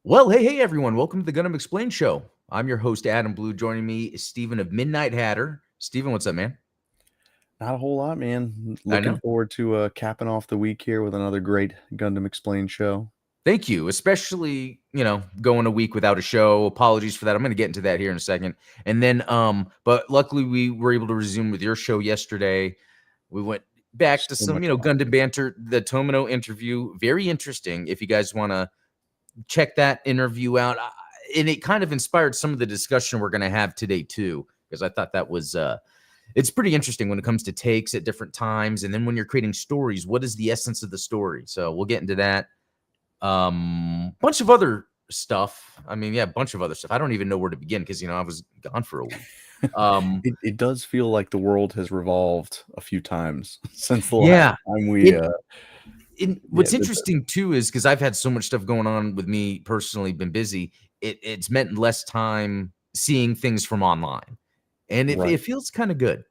Well, hey, everyone. Welcome to the Gundam Explain Show. I'm your host, Adam Blue. Joining me is Steven of Midnight Hatter. Steven, what's up, man? Not a whole lot, man. I Looking know. forward to capping off the week here with another great Gundam Explained show. Thank you, especially, going a week without a show. Apologies for that. I'm going to get into that here in a second. And then, but luckily we were able to resume with your show yesterday. We went back to So some, much Gundam fun. banter, the Tomino interview. Very interesting. If you guys want to check that interview out. And it kind of inspired some of the discussion we're going to have today, too, because I thought that was it's pretty interesting when it comes to takes at different times. And then when you're creating stories, what is the essence of the story? So we'll get into that. Bunch of other stuff. I mean, yeah, a bunch of other stuff. I don't even know where to begin because, I was gone for a week. It does feel like the world has revolved a few times since the last Yeah. time we. What's interesting, too, is because I've had so much stuff going on with me personally, been busy, it's meant less time seeing things from online. And Right. it feels kind of good.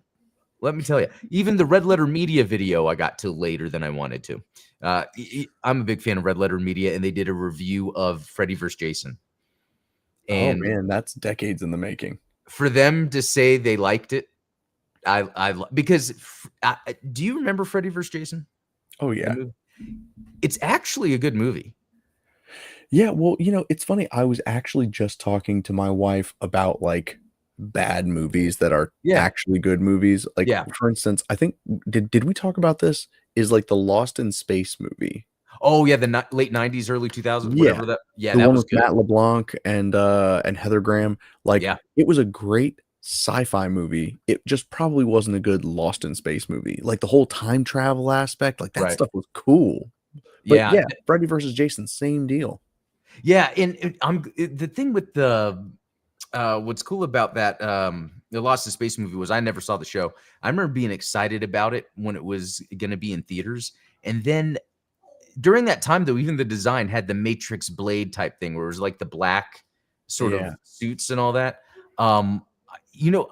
Let me tell you, even the Red Letter Media video I got to later than I wanted to. I'm a big fan of Red Letter Media, and they did a review of Freddy vs. Jason. Oh And man, that's decades in the making. for them to say they liked it, because do you remember Freddy vs. Jason? Oh The yeah. movie? It's actually a good movie. Yeah, well, it's funny. I was actually just talking to my wife about like bad movies that are Yeah, actually good movies. Like yeah. for instance, I think did we talk about this? Is like the Lost in Space movie. Oh yeah, the late '90s, early 2000s, Yeah. whatever that. Yeah, The that one was with good. Matt LeBlanc and Heather Graham, like, Yeah, it was a great sci-fi movie. It just probably wasn't a good Lost in Space movie. Like, the whole time travel aspect, like, that right. stuff was cool. But, Yeah, yeah, Freddy versus Jason, same deal. yeah. And the thing with the what's cool about that the Lost in Space movie was I never saw the show. I remember being excited about it when it was going to be in theaters, and then during that time though, even the design had the Matrix blade type thing where it was like the black sort of Yeah. suits and all that. Um,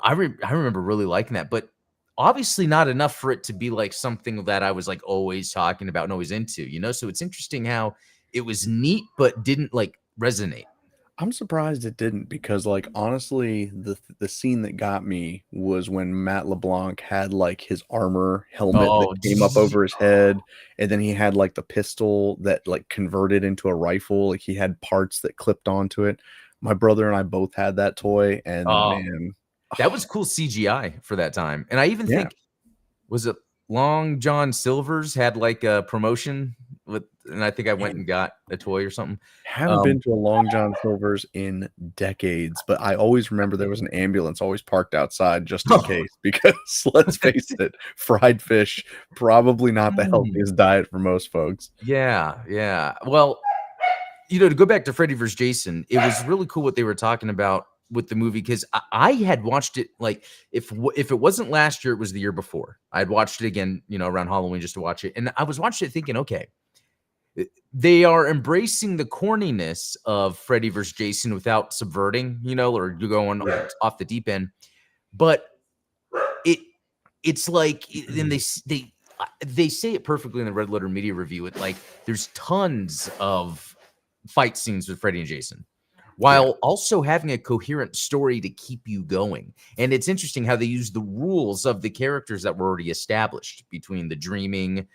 I remember really liking that, but obviously not enough for it to be like something that I was like always talking about and always into. So it's interesting how it was neat but didn't like resonate. I'm surprised it didn't because, like, honestly, the scene that got me was when Matt LeBlanc had, like, his armor helmet that Oh, came up over his head, and then he had, like, the pistol that, like, converted into a rifle, like, he had parts that clipped onto it. My brother and I both had that toy, and oh, man, that was cool CGI for that time. And I even yeah. think was it Long John Silver's had like a promotion with, and I think I went Man, and got a toy or something. haven't Um, been to a Long John Silver's in decades, but I always remember there was an ambulance always parked outside just in case, because let's face it, fried fish, probably not the mm, healthiest diet for most folks. yeah, yeah. Well, to go back to Freddy vs. Jason, it was really cool what they were talking about with the movie because I had watched it like if it wasn't last year, it was the year before. I had watched it again, around Halloween just to watch it, and I was watching it thinking, okay, they are embracing the corniness of Freddy vs. Jason without subverting, or you're going Right. off the deep end. But it it's like, and they say it perfectly in the Red Letter Media review. It like there's tons of fight scenes with Freddy and Jason, Yeah. while also having a coherent story to keep you going. And it's interesting how they use the rules of the characters that were already established between the dreaming,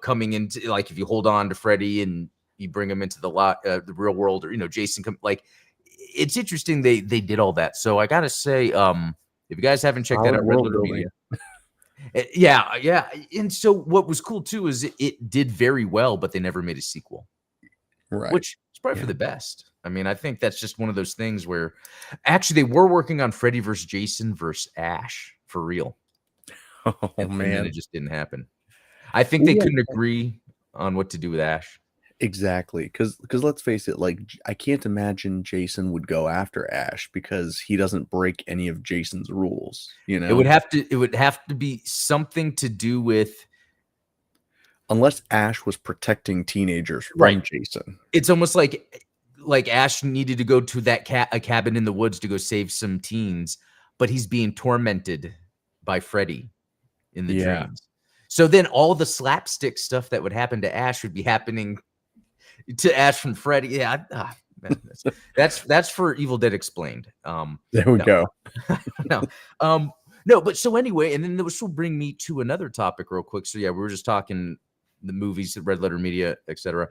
coming into like if you hold on to Freddy and you bring him into the real world, or Jason like it's interesting they did all that. So I gotta say, if you guys haven't checked that Solid out, Red world Letter building. Media. Yeah, yeah. And so what was cool too is it did very well, but they never made a sequel, Right. which is probably for Yeah. the best. I mean, I think that's just one of those things where actually they were working on Freddy versus Jason versus Ash for real. Oh, And then it man. just didn't happen. I think Well, they yeah, couldn't agree on what to do with Ash. exactly. Because let's face it, like, I can't imagine Jason would go after Ash because he doesn't break any of Jason's rules, you It would know? have to be something to do with Unless Ash was protecting teenagers right. from Jason. It's almost like Ash needed to go to that a cabin in the woods to go save some teens, but he's being tormented by Freddy in the Yeah. dreams. So then all the slapstick stuff that would happen to Ash would be happening to Ash from Freddy. Yeah, That's for Evil Dead Explained. There we No, go. no, no. But so anyway, and then this will bring me to another topic real quick. So yeah, we were just talking the movies, Red Letter Media, etc.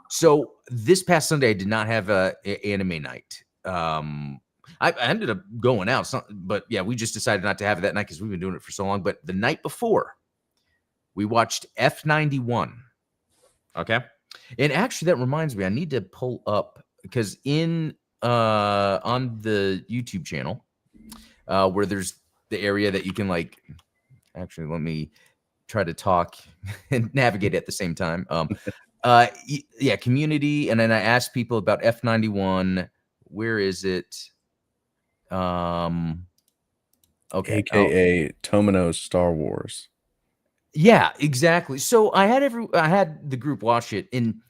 So this past Sunday, I did not have a anime night. I ended up going out, but yeah, we just decided not to have it that night because we've been doing it for so long. But the night before, we watched F91. Okay. And actually, that reminds me, I need to pull up because in on the YouTube channel, where there's the area that you can like actually let me try to talk and navigate at the same time. Yeah, community, and then I asked people about F91. Where is it? Okay. AKA Tomino's Star Wars. Yeah, exactly. So I had the group watch it, and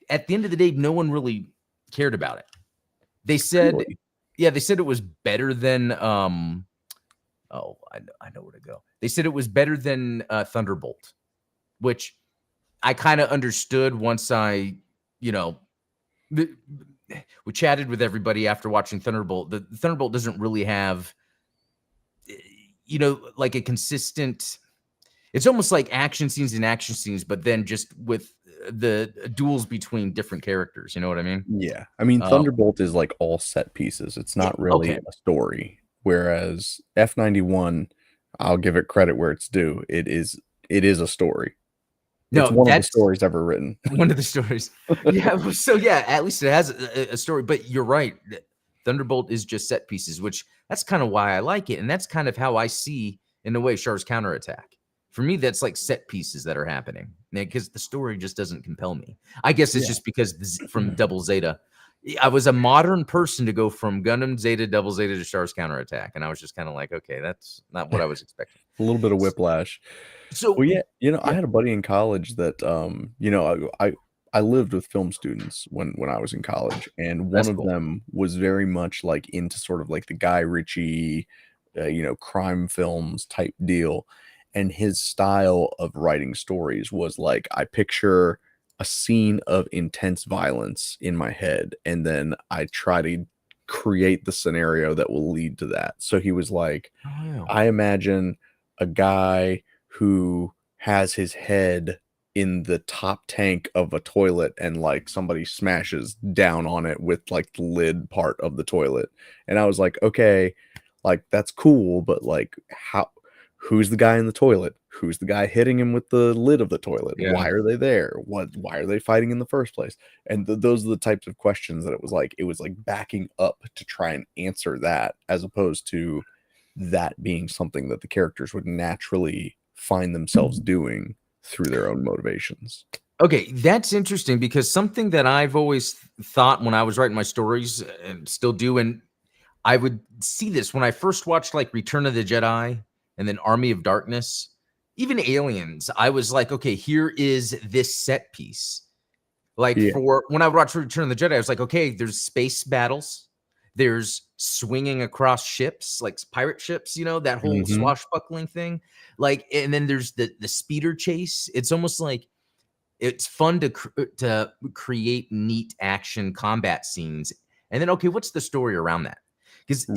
at the end of the day, no one really cared about it. They said, Really? yeah, they said it was better than oh, I know where to go. They said it was better than Thunderbolt, which I kind of understood once I, we chatted with everybody after watching Thunderbolt. The Thunderbolt doesn't really have, like a consistent. It's almost like action scenes, but then just with the duels between different characters. You know what I mean? Yeah. I mean, Thunderbolt is like all set pieces. It's not really okay. a story. Whereas F91, I'll give it credit where it's due. It is a story. No, it's one of the that's stories ever written. one of the stories. Yeah. So yeah, at least it has a story. But you're right. Thunderbolt is just set pieces, which that's kind of why I like it, and that's kind of how I see, in a way, Char's counterattack. For me, that's like set pieces that are happening because the story just doesn't compel me. I guess it's just because from Double Zeta, I was a modern person to go from Gundam Zeta, Double Zeta to Char's counterattack, and I was just kind of like, okay, that's not what I was expecting. A little bit of whiplash. So, well, yeah, I had a buddy in college that, I lived with film students when I was in college, and one of them was very much like into sort of like the Guy Ritchie, crime films type deal. And his style of writing stories was like, I picture a scene of intense violence in my head, and then I try to create the scenario that will lead to that. So he was like, I imagine a guy who has his head in the top tank of a toilet and like somebody smashes down on it with like the lid part of the toilet. And I was like, okay, like that's cool, but like who's the guy in the toilet? Who's the guy hitting him with the lid of the toilet? Yeah. Why are they there? Why are they fighting in the first place? And those are the types of questions that it was like backing up to try and answer that, as opposed to that being something that the characters would naturally find themselves doing through their own motivations. Okay, that's interesting because something that I've always thought when I was writing my stories and still do, and I would see this when I first watched like Return of the Jedi and then Army of Darkness, even Aliens. I was like, okay, here is this set piece. Like for when I would watch Return of the Jedi, I was like, okay, there's space battles, there's swinging across ships, like pirate ships, that whole swashbuckling thing. Like, and then there's the speeder chase. It's almost like it's fun to create neat action combat scenes. And then, okay, what's the story around that? Because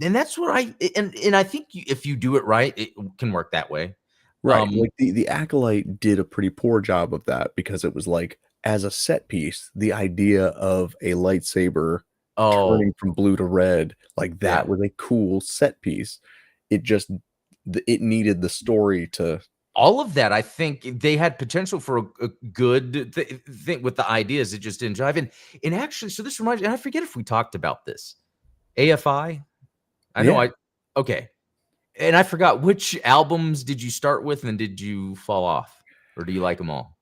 and that's what and I think if you do it right, it can work that way. Right. Like the Acolyte did a pretty poor job of that, because it was like, as a set piece, the idea of a lightsaber turning from blue to red, like that was a cool set piece. It just, it needed the story to. All of that, I think they had potential for a good thing with the ideas. It just didn't jive. And actually, so this reminds me, and I forget if we talked about this. AFI? I know okay. And I forgot, which albums did you start with and did you fall off? Or do you like them all?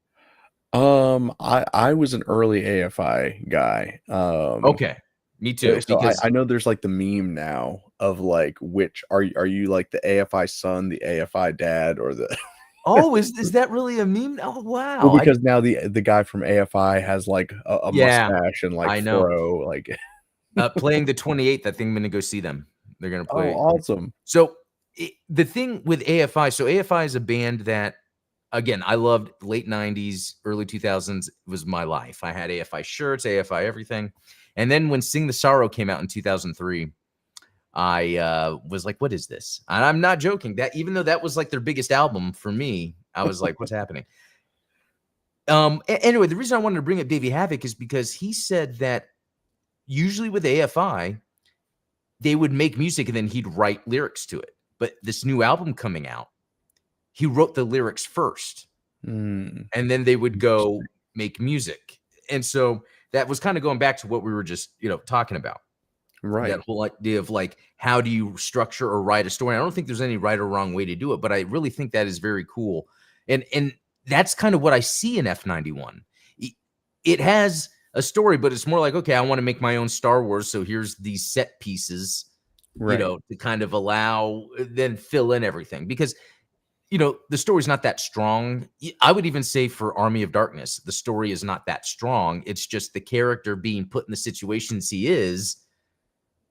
I was an early AFI guy. Okay. Me too. So I know there's like the meme now of like, which are you like the AFI son, the AFI dad, or the Oh, is that really a meme? Oh, wow. Well, because now the guy from AFI has like a mustache and like fro, like playing the 28th. I think I'm gonna go see them. They're gonna play. Oh, awesome. So the thing with AFI, so AFI is a band that again, I loved late 90s, early 2000s was my life. I had AFI shirts, AFI everything. And then when Sing the Sorrow came out in 2003, I was like, what is this? And I'm not joking. That even though that was like their biggest album for me, I was like, what's happening? Anyway, the reason I wanted to bring up Davey Havoc is because he said that usually with AFI, they would make music and then he'd write lyrics to it. But this new album coming out, he wrote the lyrics first. And then they would go make music. And so that was kind of going back to what we were just, talking about. Right. That whole idea of like, how do you structure or write a story? I don't think there's any right or wrong way to do it, but I really think that is very cool. And that's kind of what I see in F91. It has a story, but it's more like, okay, I want to make my own Star Wars. So here's these set pieces, Right. to kind of allow, then fill in everything. Because the story's not that strong. I would even say for Army of Darkness, the story is not that strong. It's just the character being put in the situations he is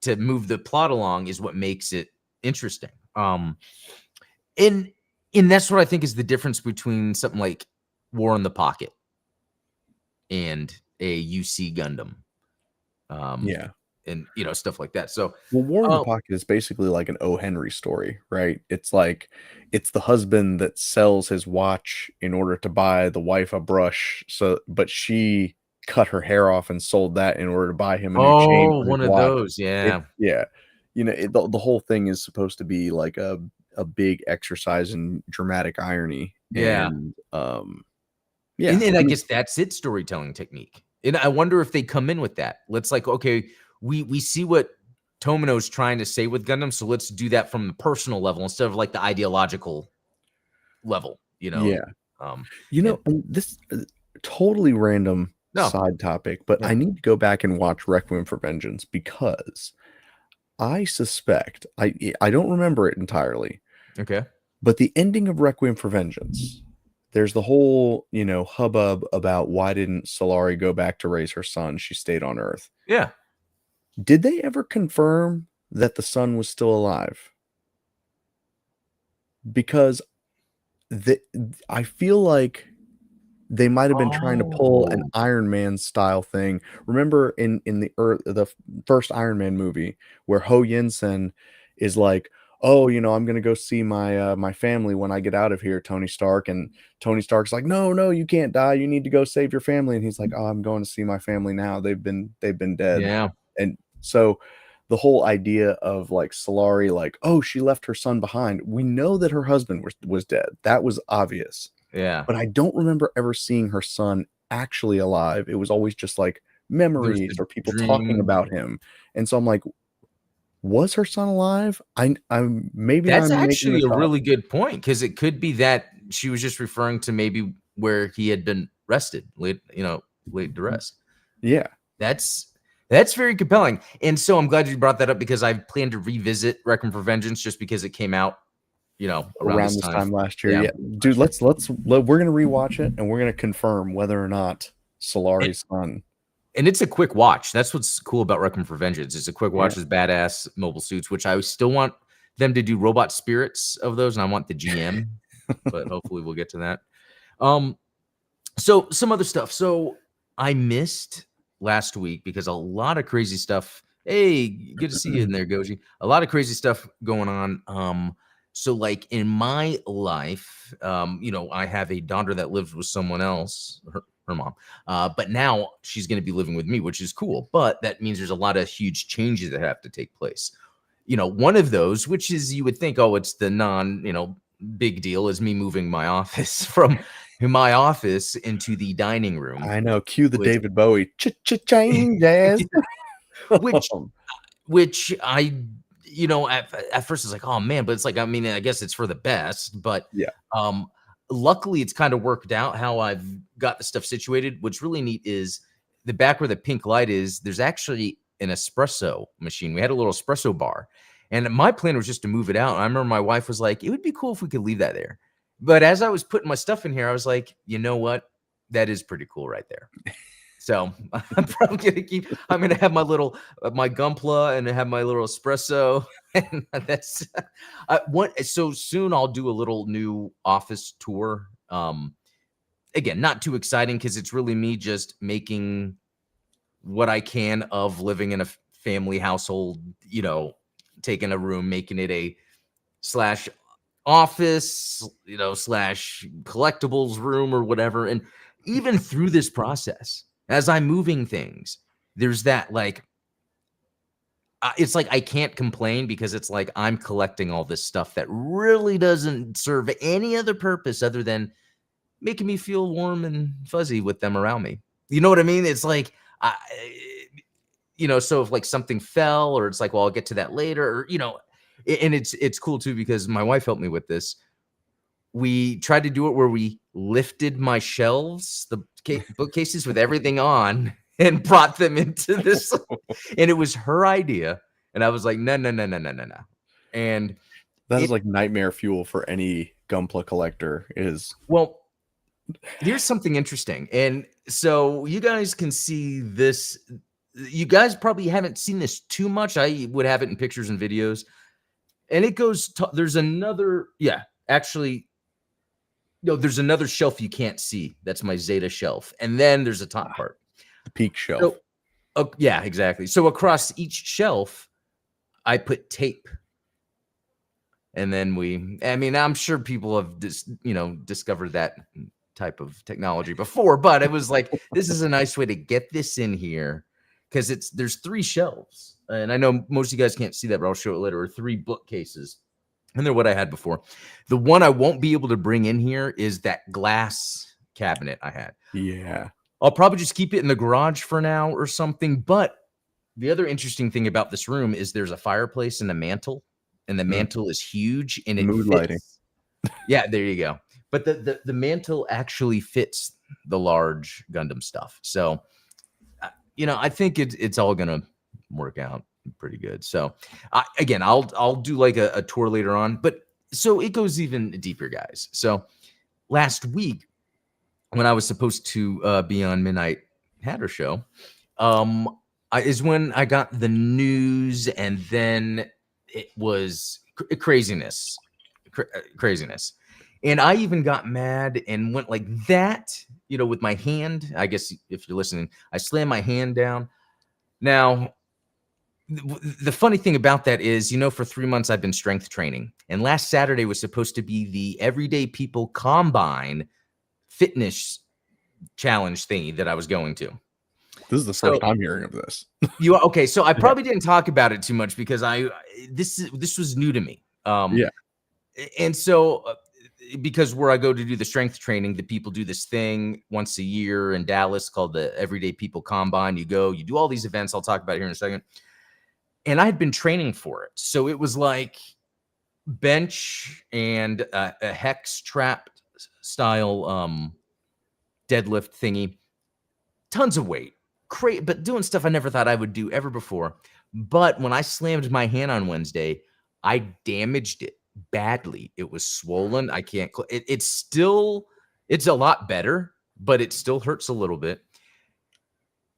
to move the plot along is what makes it interesting. And that's what I think is the difference between something like War in the Pocket and a UC Gundam. Yeah. And stuff like that. So Well, War in the Pocket is basically like an O. Henry story, right? It's like it's the husband that sells his watch in order to buy the wife a brush. But she cut her hair off and sold that in order to buy him a new chain for his one of watch. those, yeah. Yeah. The whole thing is supposed to be like a big exercise in dramatic irony. Yeah. And yeah. And I guess that's its storytelling technique. And I wonder if they come in with that. Let's like, okay, we see what Tomino's trying to say with Gundam, so let's do that from the personal level instead of like the ideological level, Yeah. And this totally random side topic, but I need to go back and watch Requiem for Vengeance because I suspect I don't remember it entirely. Okay. But the ending of Requiem for Vengeance, there's the whole, hubbub about why didn't Solari go back to raise her son? She stayed on Earth. Yeah. Did they ever confirm that the son was still alive? Because I feel like they might have been trying to pull an Iron Man style thing. Remember in the first Iron Man movie where Ho Yinsen is like, oh, I'm going to go see my family when I get out of here, Tony Stark. And Tony Stark's like, no, you can't die. You need to go save your family. And he's like, oh, I'm going to see my family now. They've been dead. Yeah. And so the whole idea of like Solari, like, oh, she left her son behind. We know that her husband was dead. That was obvious. Yeah. But I don't remember ever seeing her son actually alive. It was always just like memories or people talking about him. And so I'm like, was her son alive? That's actually a really good point, because it could be that she was just referring to maybe where he had been laid to rest. Yeah. That's very compelling. And so I'm glad you brought that up, because I plan to revisit Requiem for Vengeance just because it came out, around this time last year. Yeah. Dude, we're going to rewatch it and we're going to confirm whether or not Solari's son. And it's a quick watch. That's what's cool about Requiem for Vengeance. It's a quick watch with badass mobile suits, which I still want them to do robot spirits of those, and I want the GM, but hopefully we'll get to that. So some other stuff. So I missed last week because a lot of crazy stuff. Hey, good to see you in there, Goji. A lot of crazy stuff going on. So like in my life, I have a daughter that lives with someone else, her mom, but now she's going to be living with me, which is cool. But that means there's a lot of huge changes that have to take place. One of those, which is, you would think, oh, it's the big deal, is me moving my office from my office into the dining room. I know. Cue the David Bowie changes. which I, at first it's like, oh man, but it's like, I guess it's for the best. But yeah, luckily it's kind of worked out how I've got the stuff situated. What's really neat is the back where the pink light is, there's actually an espresso machine. We had a little espresso bar, and my plan was just to move it out. And I remember my wife was like, it would be cool if we could leave that there. But as I was putting my stuff in here, I was like, you know what? That is pretty cool right there. So I'm probably I'm going to have my little, my Gunpla, and have my little espresso. And that's so soon I'll do a little new office tour Again, not too exciting because it's really me just making what I can of living in a family household, taking a room, making it a slash office, slash collectibles room or whatever. And even through this process, as I'm moving things, there's that like, it's like I can't complain because it's like I'm collecting all this stuff that really doesn't serve any other purpose other than making me feel warm and fuzzy with them around me. You know what I mean? It's like, so if like something fell or it's like, well, I'll get to that later, or, and it's cool too, because my wife helped me with this. We tried to do it where we lifted my shelves, the bookcases with everything on, and brought them into this. And it was her idea. And I was like, no. And that is like nightmare fuel for any Gunpla collector is. Well, here's something interesting. And so you guys can see this. You guys probably haven't seen this too much. I would have it in pictures and videos. And it goes, there's another, no, there's another shelf you can't see. That's my Zeta shelf. And then there's a top part. The peak shelf. So, yeah, exactly. So across each shelf, I put tape. And then I'm sure people have discovered that type of technology before, but it was like, this is a nice way to get this in here because there's 3 shelves. And I know most of you guys can't see that, but I'll show it later, or 3 bookcases. And they're what I had before. The one I won't be able to bring in here is that glass cabinet I had. Yeah. I'll probably just keep it in the garage for now or something. But the other interesting thing about this room is there's a fireplace and a mantle, and the mantle is huge and it mood fits. Lighting. Yeah, there you go. But the mantle actually fits the large Gundam stuff. So, I think it's all going to work out pretty good. So again, I'll do like a tour later on, but so it goes even deeper, guys. So last week when I was supposed to be on Midnight Hatter Show, is when I got the news, and then it was craziness. And I even got mad and went like that, with my hand. I guess if you're listening, I slammed my hand down. Now, the funny thing about that is, for 3 months I've been strength training, and last Saturday was supposed to be the Everyday People Combine fitness challenge thingy that I was going to. This is the first I'm hearing of this. Okay? So I probably didn't talk about it too much because this was new to me. Yeah, and so because where I go to do the strength training, the people do this thing once a year in Dallas called the Everyday People Combine. You go, you do all these events. I'll talk about it here in a second. And I had been training for it. So it was like bench and a hex trap style deadlift thingy. Tons of weight. But doing stuff I never thought I would do ever before. But when I slammed my hand on Wednesday, I damaged it badly. It was swollen. I can't. It's a lot better, but it still hurts a little bit.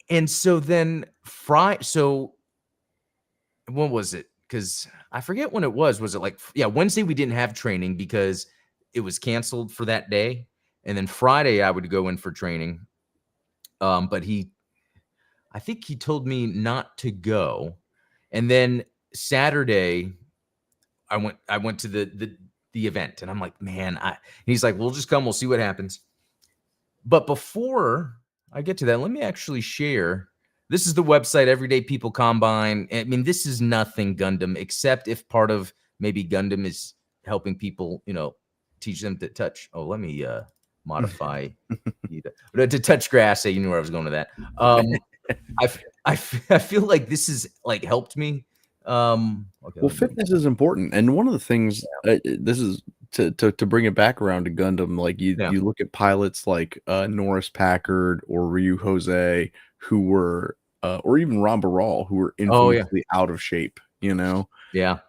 And so then what was it? Because I forget when it was. Was it like, Wednesday we didn't have training because it was canceled for that day. And then Friday I would go in for training. But I think he told me not to go. And then Saturday I went to the event, and I'm like, man, he's like, we'll just come. We'll see what happens. But before I get to that, let me actually share. This is the website, Everyday People Combine. I mean, this is nothing Gundam, except if part of maybe Gundam is helping people, teach them to touch. Oh, let me modify to touch grass. Say, you knew where I was going with that. I feel like this has like helped me. Okay, well, fitness is important, and one of the things this is to bring it back around to Gundam. Like you look at pilots like Norris Packard or Ryu Jose, who were, or even Ron Baral, who were infamously out of shape. Yeah.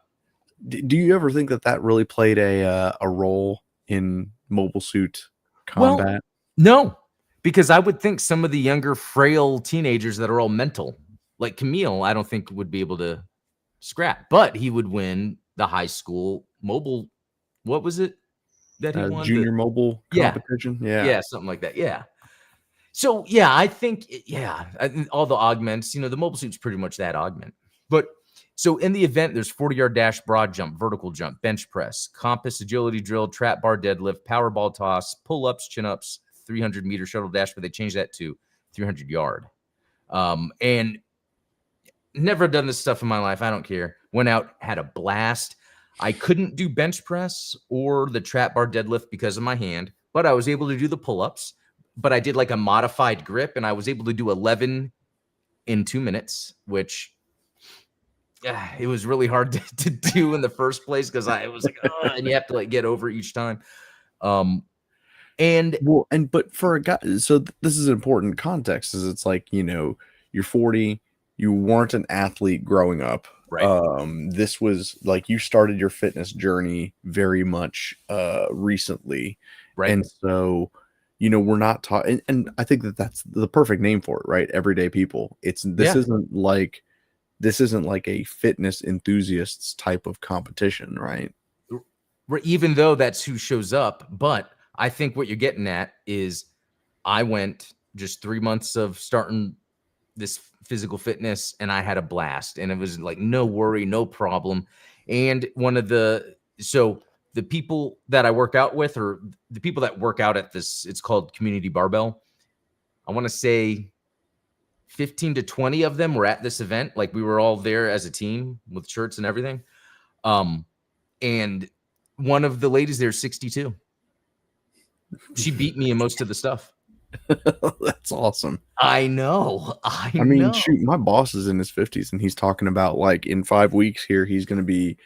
Do you ever think that really played a role in mobile suit combat? Well, no, because I would think some of the younger, frail teenagers that are all mental, like Camille, I don't think would be able to scrap, but he would win the high school mobile. What was it? that he won? Junior mobile Yeah, competition. Yeah. yeah, something like that. Yeah. So yeah, I think all the augments, the mobile suit's pretty much that augment. But so in the event, there's 40-yard dash, broad jump, vertical jump, bench press, compass, agility drill, trap bar deadlift, power ball toss, pull ups, chin ups, 300-meter shuttle dash, but they changed that to 300-yard. And never done this stuff in my life. I don't care. Went out, had a blast. I couldn't do bench press or the trap bar deadlift because of my hand, but I was able to do the pull ups. But I did like a modified grip, and I was able to do 11 in 2 minutes, which it was really hard to do in the first place because I was like, and you have to like get over each time. But for a guy, so this is important context, is it's like, you're 40, you weren't an athlete growing up. Right. This was like you started your fitness journey very much recently. Right. And so, we're not taught, and I think that's the perfect name for it, right? Everyday people. This isn't like a fitness enthusiasts type of competition, right? Even though that's who shows up. But I think what you're getting at is I went just 3 months of starting this physical fitness, and I had a blast, and it was like no worry, no problem. And the people that I work out with, or the people that work out at this, it's called Community Barbell. I want to say 15 to 20 of them were at this event. Like we were all there as a team with shirts and everything. And one of the ladies there, 62. She beat me in most of the stuff. That's awesome. I know. I mean, shoot, my boss is in his 50s, and he's talking about like in 5 weeks here, he's going to be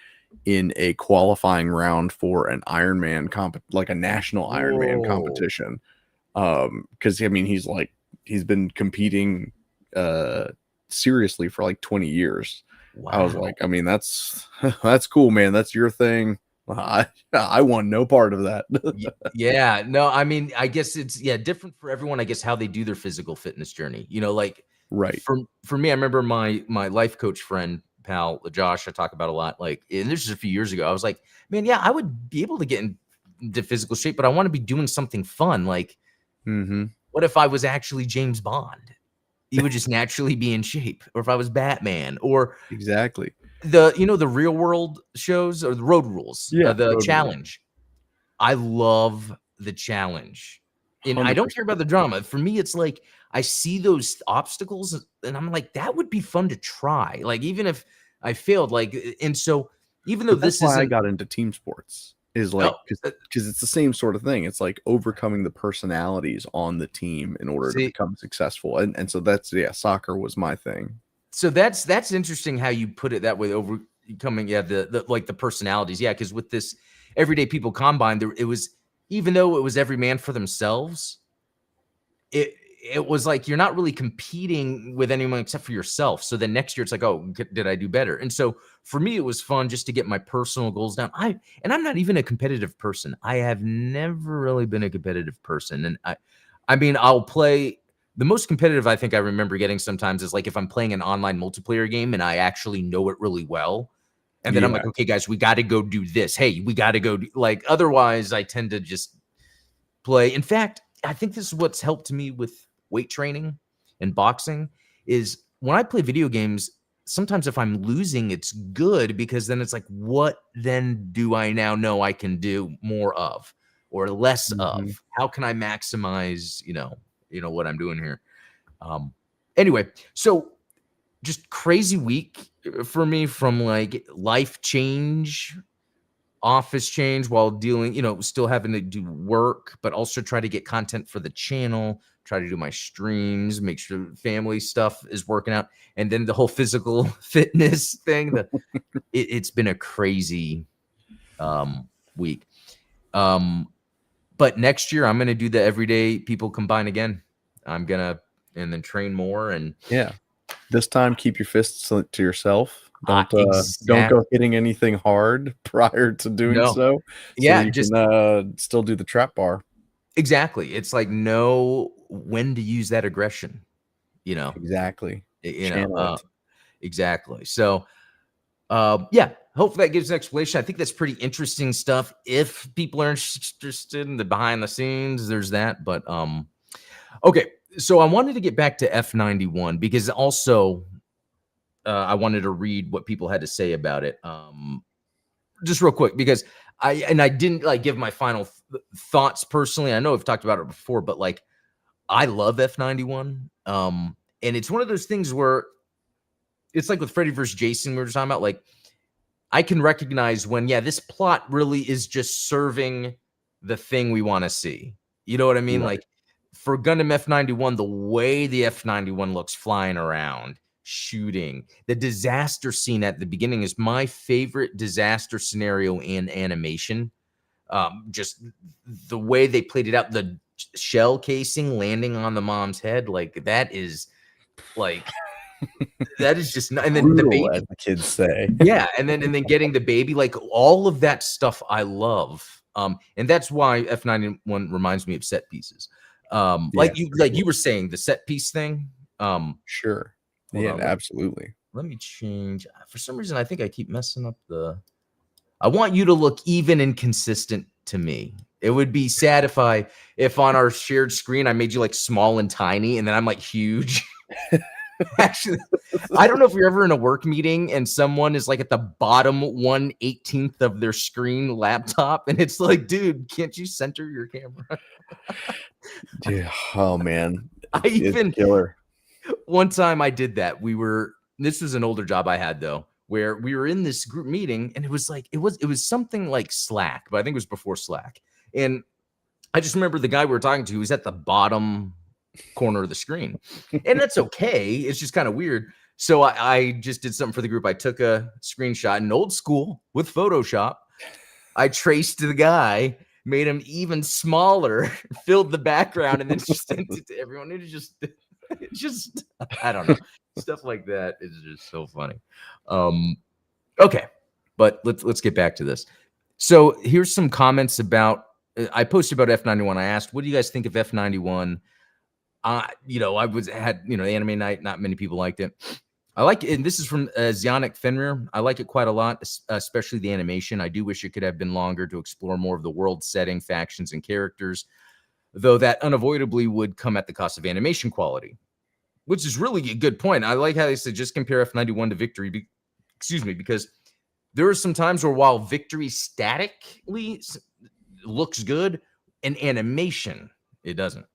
in a qualifying round for an Ironman like a national Ironman competition. Because I mean, he's been competing seriously for like 20 years. Wow. I was like, I mean, that's cool, man. That's your thing. I want no part of that. Yeah, no, I mean, I guess it's different for everyone. I guess how they do their physical fitness journey. Like right. For me, I remember my life coach friend, pal Josh, I talk about a lot. Like, and this is a few years ago. I was like, man, yeah, I would be able to get into physical shape, but I want to be doing something fun. Like, what if I was actually James Bond? He would just naturally be in shape. Or if I was Batman, or exactly. The real world shows or the Road Rules, the challenge. I love the challenge, and 100%. I don't care about the drama. For me, it's like I see those obstacles, and I'm like, that would be fun to try. Like even if I failed, and so even though that's why I got into team sports is like because it's the same sort of thing. It's like overcoming the personalities on the team in order to become successful, and so that's soccer was my thing. So that's interesting how you put it that way, overcoming the personalities. Yeah, because with this Everyday People Combine, it was, even though it was every man for themselves, it was like you're not really competing with anyone except for yourself. So then next year it's like, oh, did I do better? And so for me, it was fun just to get my personal goals down. I'm not even a competitive person. I have never really been a competitive person, and I mean, I'll play. The most competitive I think I remember getting sometimes is like if I'm playing an online multiplayer game and I actually know it really well. And then I'm like, okay, guys, we got to go do this. Hey, we got to go otherwise I tend to just play. In fact, I think this is what's helped me with weight training and boxing is when I play video games, sometimes if I'm losing, it's good because then it's like, what then do I now know I can do more of or less of? How can I maximize, what I'm doing here. Anyway, so just crazy week for me from like life change, office change while dealing, still having to do work, but also try to get content for the channel, try to do my streams, make sure family stuff is working out. And then the whole physical fitness thing, it's been a crazy week. But next year I'm going to do the Everyday People Combine again. I'm going to, and then train more. And this time keep your fists to yourself. Don't go hitting anything hard prior to doing so you can still do the trap bar. Exactly. It's like know when to use that aggression, Exactly. Exactly. So Yeah, hopefully that gives an explanation. I think that's pretty interesting stuff. If people are interested in the behind the scenes, there's that. But okay. So I wanted to get back to F91 because also I wanted to read what people had to say about it. Just real quick because I didn't like give my final thoughts personally. I know I've talked about it before, but like I love F91. And it's one of those things where it's like with Freddy vs. Jason we were talking about. Like I can recognize when, yeah, this plot really is just serving the thing we want to see. You know what I mean? Right. Like for Gundam F91, the way the F91 looks flying around, shooting, the disaster scene at the beginning is my favorite disaster scenario in animation. Just the way they played it out, the shell casing landing on the mom's head, like that is like that is just and then the Brutal, baby, as the kids say. yeah, and then getting the baby, like all of that stuff I love. And that's why F91 reminds me of set pieces. Yeah, for Like sure. you were saying, the set piece thing. Sure. Hold Yeah, on, absolutely. let me change. For some reason, I think I keep messing up the. I want you to look even and consistent to me. It would be sad if on our shared screen I made you like small and tiny, and then I'm like huge. Actually, I don't know if you're ever in a work meeting and someone is like at the bottom 1/18th of their screen laptop, and it's like, dude, can't you center your camera? Yeah. Oh man, I it's even killer. one time I did that. This was an older job I had though, where we were in this group meeting, and it was like it was something like Slack, but I think it was before Slack. And I just remember the guy we were talking to was at the bottom corner of the screen. And that's okay. It's just kind of weird. So I just did something for the group. I took a screenshot in old school with Photoshop. I traced the guy, made him even smaller, filled the background, and then sent it to everyone. It's just, I don't know. Stuff like that is just so funny. Okay, but let's get back to this. So here's some comments about. I posted about F91. I asked, "What do you guys think of F91?" I had anime night. Not many people liked it. I like it, and this is from Zionic Fenrir. I like it quite a lot, especially the animation. I do wish it could have been longer to explore more of the world setting, factions, and characters, though that unavoidably would come at the cost of animation quality, which is really a good point. I like how they said just compare F91 to Victory. Excuse me, because there are some times where while Victory statically looks good, in animation it doesn't.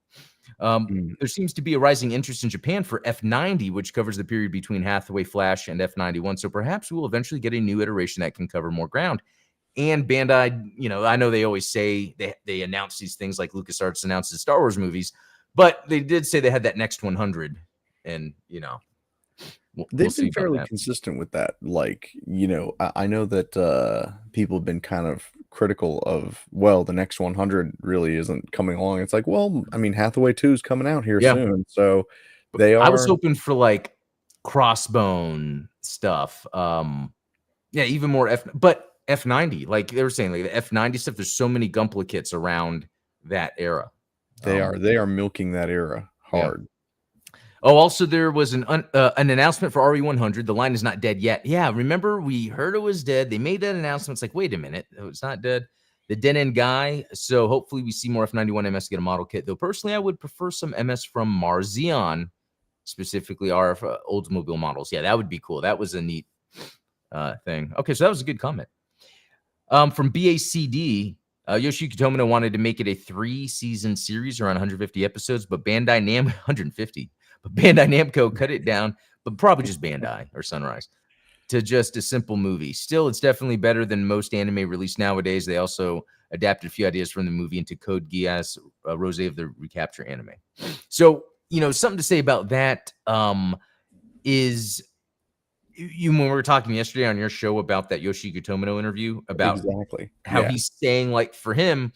Mm. There seems to be a rising interest in Japan for F90, which covers the period between Hathaway Flash and F91. So perhaps we will eventually get a new iteration that can cover more ground. And Bandai, I know they always say they announce these things like LucasArts announces Star Wars movies, but they did say they had that next 100, and we'll They've see been about fairly that. consistent with that. Like, I know that people have been kind of critical of, well, the next 100 really isn't coming along. It's like, well, I mean, Hathaway 2 is coming out here Yeah, soon. So they I was are, hoping for like Crossbone stuff. Yeah, even more but F90, like they were saying, like the F90 stuff. There's so many Gunpla around that era. they are milking that era Yeah. hard. Oh, also there was an announcement for RE100. The line is not dead yet. Yeah, remember we heard it was dead. They made that announcement. It's like, wait a minute, it's not dead. The dead end guy. So hopefully we see more F91 MS get a model kit. Though personally, I would prefer some MS from Marzion, specifically RF Oldsmobile models. Yeah, that would be cool. That was a neat thing. Okay, so that was a good comment. From BACD, Yoshiki Tomino wanted to make it a 3-season series around 150 episodes, but Bandai Namco 150. But Bandai Namco cut it down, but probably just Bandai or Sunrise, to just a simple movie. Still, it's definitely better than most anime released nowadays. They also adapted a few ideas from the movie into Code Geass, Rose of the Recapture anime. So, something to say about that is when we were talking yesterday on your show about that Yoshiki Tomino interview about Exactly. how Yeah. he's saying, like, for him,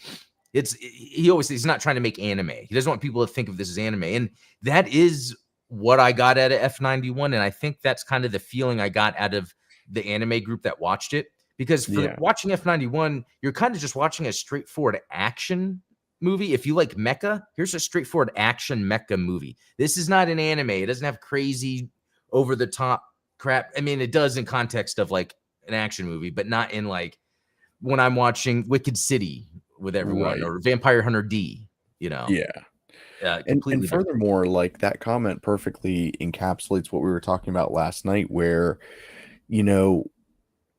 he always says he's not trying to make anime. He doesn't want people to think of this as anime. And that is what I got out of F91. And I think that's kind of the feeling I got out of the anime group that watched it. Because for watching F91, you're kind of just watching a straightforward action movie. If you like mecha, here's a straightforward action mecha movie. This is not an anime. It doesn't have crazy over the top crap. I mean, it does in context of like an action movie, but not in like when I'm watching Wicked City with everyone Right. or Vampire Hunter D, you know, Yeah. And completely different. furthermore, like that comment perfectly encapsulates what we were talking about last night, where, you know,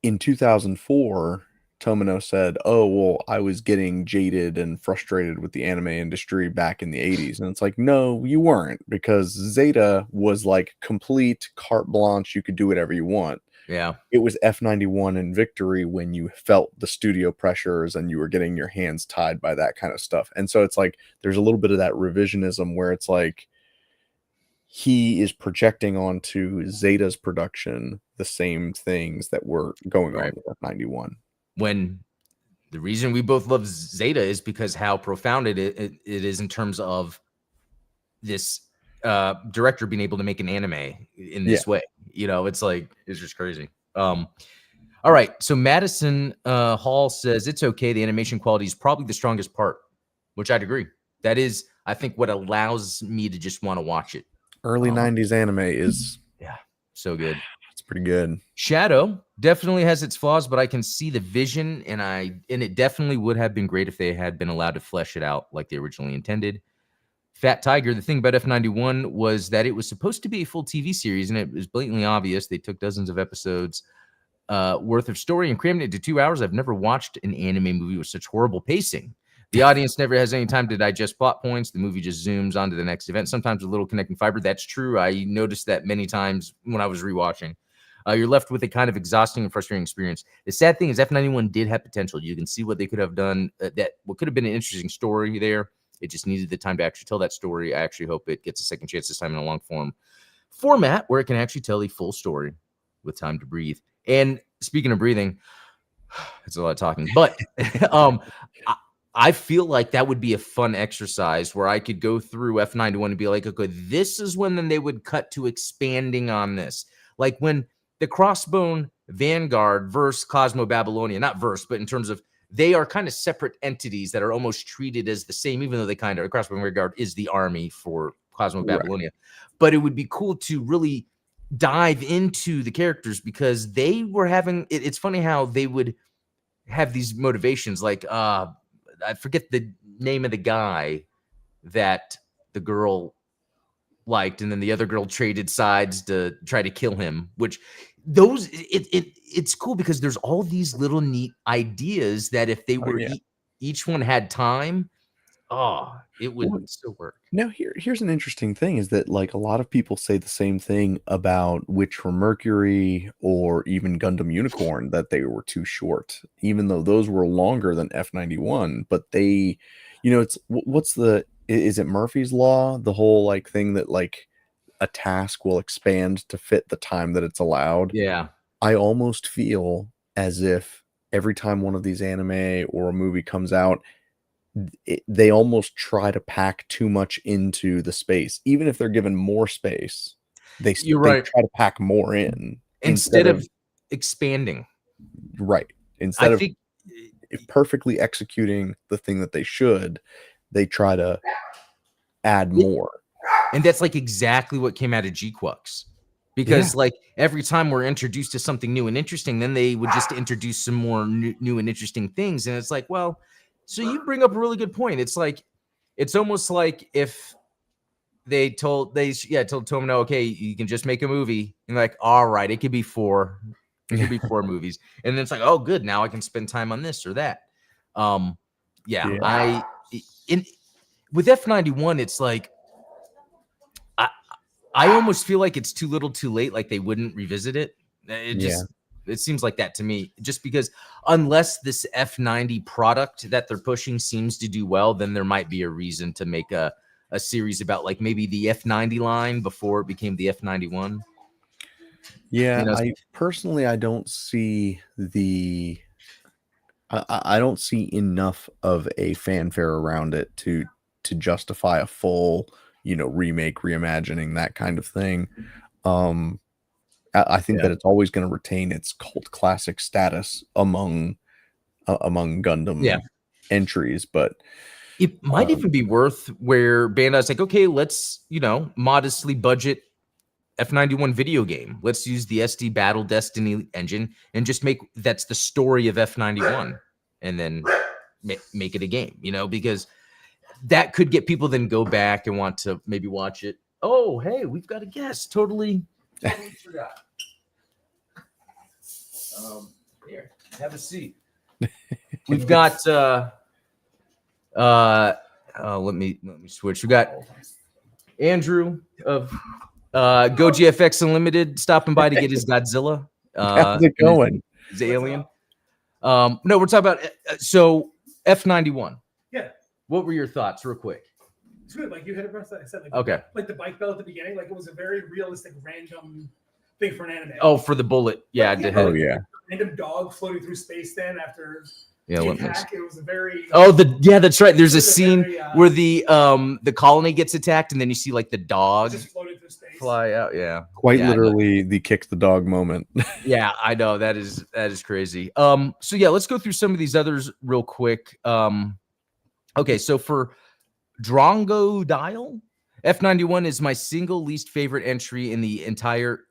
in 2004, Tomino said, "Oh, well, I was getting jaded and frustrated with the anime industry back in the 80s." And it's like, no, you weren't, because Zeta was like complete carte blanche. You could do whatever you want. Yeah. It was F91 and Victory when you felt the studio pressures and you were getting your hands tied by that kind of stuff. And so it's like there's a little bit of that revisionism where it's like he is projecting onto Zeta's production the same things that were going on Right. with F91. When the reason we both love Zeta is because how profound it is in terms of this director being able to make an anime in this way. You know, it's like, it's just crazy. All right. So Madison Hall says it's okay. The animation quality is probably the strongest part, which I'd agree. That is, I think, what allows me to just want to watch it. Early 90s anime is So good. it's pretty good. Shadow definitely has its flaws, but I can see the vision, and it definitely would have been great if they had been allowed to flesh it out like they originally intended. Fat Tiger, the thing about F91 was that it was supposed to be a full TV series, and it was blatantly obvious. They took dozens of episodes worth of story and crammed it into 2 hours. I've never watched an anime movie with such horrible pacing. The audience never has any time to digest plot points. The movie just zooms on to the next event, sometimes a little connecting fiber. That's true. I noticed that many times when I was rewatching. You're left with a kind of exhausting and frustrating experience. The sad thing is F91 did have potential. You can see what they could have done. What could have been an interesting story there. It just needed the time to actually tell that story. I actually hope it gets a second chance this time in a long form format where it can actually tell a full story with time to breathe. And speaking of breathing, it's a lot of talking, but I feel like that would be a fun exercise where I could go through F91 and be like, okay, this is when then they would cut to expanding on this. Like when the Crossbone Vanguard versus Cosmo Babylonia, not verse, but in terms of they are kind of separate entities that are almost treated as the same, even though they kind of, Crossbone Vanguard is the army for Cosmo Babylonia. But it would be cool to really dive into the characters because they were having, it's funny how they would have these motivations like, I forget the name of the guy that the girl liked, and then the other girl traded sides to try to kill him. Which it's cool because there's all these little neat ideas that if they were each one had time, it would still work. Now here's an interesting thing is that like a lot of people say the same thing about Witch from Mercury or even Gundam Unicorn, that they were too short, even though those were longer than F91. But they, it's is it Murphy's Law? The whole like thing that like a task will expand to fit the time that it's allowed. Yeah. I almost feel as if every time one of these anime or a movie comes out, they almost try to pack too much into the space. Even if they're given more space, they try to pack more in instead of expanding. Right. Instead of perfectly executing the thing that they should, they try to add more. And that's like exactly what came out of G-Quux. Because like every time we're introduced to something new and interesting, then they would just introduce some more new and interesting things. And it's like, well, so you bring up a really good point. It's like, it's almost like if they told Tomino, okay, you can just make a movie. And like, all right, it could be 4. It could be 4 movies. And then it's like, oh, good. Now I can spend time on this or that. With F91, it's like, I almost feel like it's too little too late. Like they wouldn't revisit it. It seems like that to me, just because unless this F90 product that they're pushing seems to do well, then there might be a reason to make a series about like maybe the F90 line before it became the F91. Yeah, I personally, I don't see I don't see enough of a fanfare around it to justify a full, remake, reimagining, that kind of thing. I think that it's always going to retain its cult classic status among Gundam entries, but it might even be worth where Bandai's like, okay, let's modestly budget F91 video game. Let's use the SD Battle Destiny engine and just make that's the story of F91, and then make it a game. Because that could get people then go back and want to maybe watch it. Oh, hey, we've got a guest. Totally forgot. Here, have a seat. We've got let me switch. We got Andrew of GojiFXUnlimited stopping by to get his Godzilla. How's it going? His alien. No, we're talking about so F91. Yeah. What were your thoughts, real quick? It's good. Like you hit it first. I said, like, Okay. Like the bike belt at the beginning, like it was a very realistic, random thing for an anime. Oh, for the bullet. Yeah. Oh, yeah. Random dog floating through space. Then after Yeah. it was a very. That's right. There's a scene very, where the colony gets attacked, and then you see like the dog just floating through space. fly out. Yeah. Quite Yeah, literally the kick the dog moment. Yeah, I know that is crazy. So yeah, let's go through some of these others real quick. Okay, so for Drongo Dial, F91 is my single least favorite entry in the entire.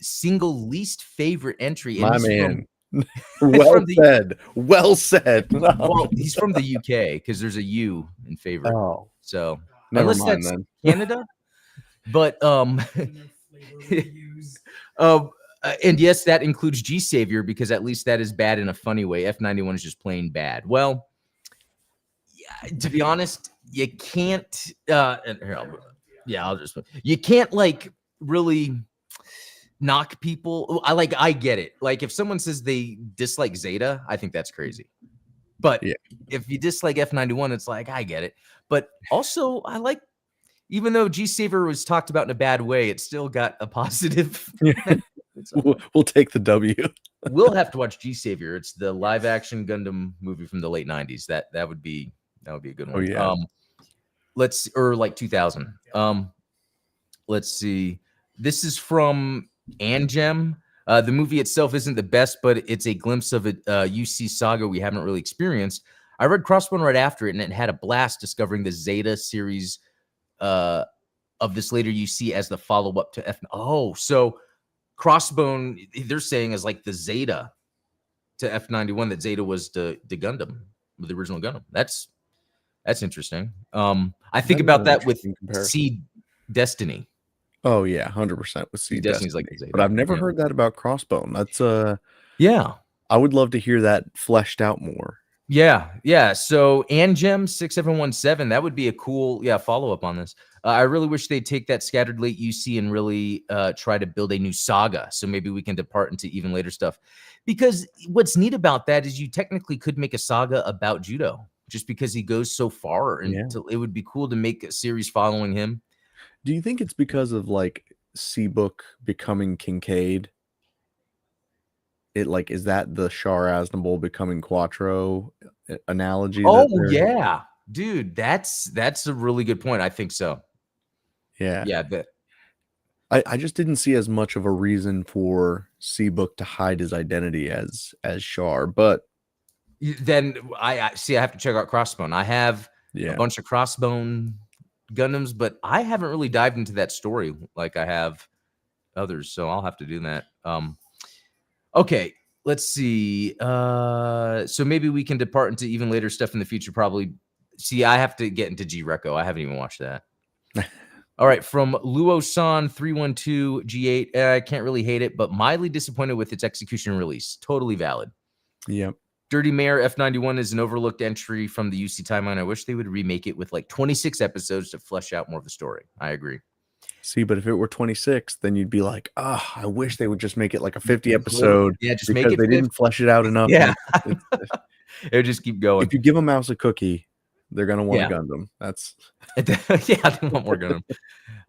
Single least favorite entry. My man. Well said. Well said. Well, he's from the UK because there's a U in favorite. Oh, so never unless mind that's then. Canada, but Flavor and yes, that includes G Savior because at least that is bad in a funny way. F91 is just plain bad. Well, yeah, to be honest, you can't. You can't like really knock people. I get it. Like if someone says they dislike Zeta, I think that's crazy. But Yeah. if you dislike F91, it's like I get it. But also, I like. Even though G Saver was talked about in a bad way, it still got a positive. We'll take the W. We'll have to watch G Savior. It's the live action Gundam movie from the late 90s. That would be a good one. Oh, yeah. Or like 2000. Let's see. This is from Angem. The movie itself isn't the best, but it's a glimpse of a UC saga we haven't really experienced. I read Crossbone right after it, and it had a blast discovering the Zeta series of this later UC as the follow-up to F. Oh, so Crossbone, they're saying, is like the Zeta to F91, that Zeta was the Gundam, the original Gundam. That's interesting. I think about that with Seed Destiny. Oh yeah, 100% with Seed Destiny's like Zeta, but I've never heard that about Crossbone. That's yeah. I would love to hear that fleshed out more. Yeah. So Angem 6717, that would be a cool follow-up on this. I really wish they'd take that scattered late UC and really try to build a new saga. So maybe we can depart into even later stuff. Because what's neat about that is you technically could make a saga about Judo just because he goes so far, and it would be cool to make a series following him. Do you think it's because of like Seabook becoming Kincaid? It like, is that the Char Aznavour becoming Quattro analogy? Oh yeah, dude, that's a really good point. I think so. Yeah. I just didn't see as much of a reason for Seabook to hide his identity as Char, but then I have to check out Crossbone. I have a bunch of Crossbone Gundams, but I haven't really dived into that story like I have others, so I'll have to do that. Okay, let's see. So maybe we can depart into even later stuff in the future. Probably. See, I have to get into G-Reco. I haven't even watched that. All right, from Luosan 312 G8. I can't really hate it, but mildly disappointed with its execution and release. Totally valid. Yep. Dirty Mare F91 is an overlooked entry from the UC timeline. I wish they would remake it with like 26 episodes to flesh out more of the story. I agree. See, but if it were 26, then you'd be like, I wish they would just make it like a 50 episode. Yeah, just because make it they didn't flesh it out enough. Yeah. It would just keep going. If you give a mouse a cookie, they're going to want a Gundam. That's they want more Gundam.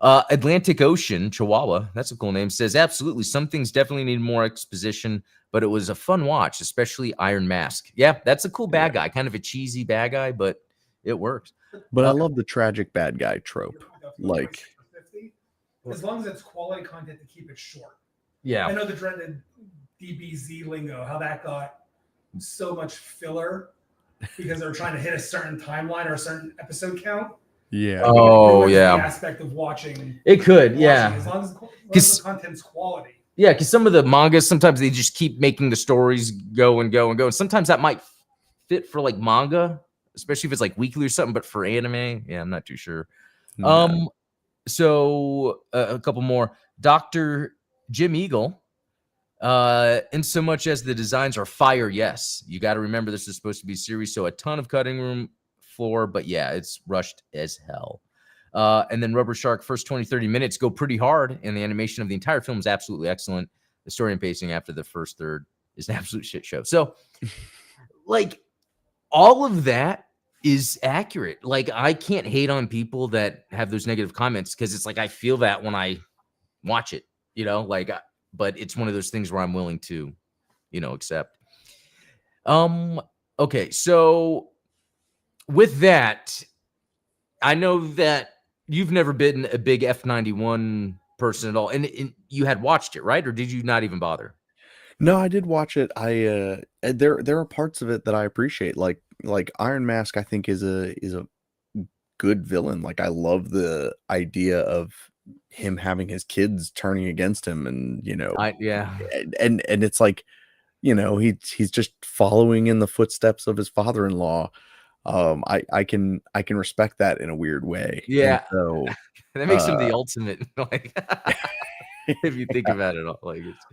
Atlantic Ocean, Chihuahua, that's a cool name, says absolutely. Some things definitely need more exposition, but it was a fun watch, especially Iron Mask. Yeah, that's a cool bad guy, kind of a cheesy bad guy, but it works. But I love the tragic bad guy trope. Like, as long as it's quality content to keep it short. Yeah. I know the dreaded DBZ lingo, how that got so much filler because they were trying to hit a certain timeline or a certain episode count. Yeah. I think it Oh ruins the yeah, aspect of watching. it could. As Yeah, long as because the content's quality. yeah, because some of the mangas sometimes they just keep making the stories go and go and go, and sometimes that might fit for like manga, especially if it's like weekly or something. But for anime, yeah, I'm not too sure. No. So a couple more. Dr. Jim Eagle. In so much as the designs are fire, yes. You got to remember this is supposed to be a series, so a ton of cutting room floor, but yeah, it's rushed as hell. And then Rubber Shark, first 20, 30 minutes go pretty hard, and the animation of the entire film is absolutely excellent. The story and pacing after the first third is an absolute shit show. So, like, all of that is accurate. Like, I can't hate on people that have those negative comments because it's like I feel that when I watch it, like, but it's one of those things where I'm willing to, accept. Okay, so with that, I know that you've never been a big F91 person at all, and you had watched it, right? Or did you not even bother? No, I did watch it. There are parts of it that I appreciate. Like Iron Mask, I think is a good villain. Like I love the idea of him having his kids turning against him, and Yeah. and it's like, he's just following in the footsteps of his father-in-law. I can respect that in a weird way. And Yeah. so That makes him the ultimate, like, if you think about it all, like, it's